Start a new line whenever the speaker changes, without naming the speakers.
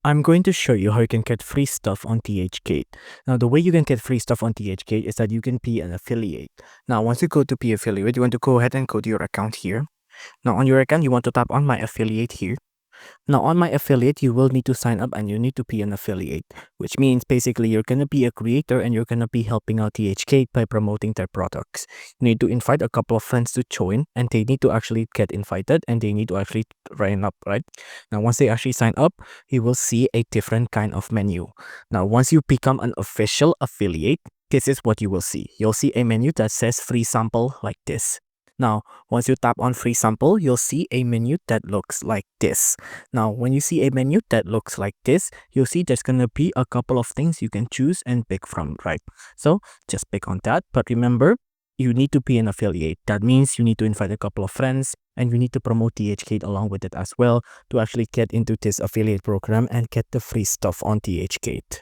I'm going to show you how you can get free stuff on DHgate. Now, the way you can get free stuff on DHgate is that you can be an affiliate. Now, once you go to be affiliate, you want to go ahead and go to your account here. Now, on your account, you want to tap on my affiliate here. Now, on my affiliate, you will need to sign up and you need to be an affiliate, which means basically you're going to be a creator and you're going to be helping out DHgate by promoting their products. You need to invite a couple of friends to join and they need to actually get invited and they need to actually sign up, right? Now, once they actually sign up, you will see a different kind of menu. Now, once you become an official affiliate, this is what you will see. You'll see a menu that says free sample like this. Now, once you tap on free sample, you'll see a menu that looks like this. Now, when you see a menu that looks like this, you'll see there's going to be a couple of things you can choose and pick from, right? So just pick on that. But remember, you need to be an affiliate. That means you need to invite a couple of friends and you need to promote DHgate along with it as well to actually get into this affiliate program and get the free stuff on DHgate.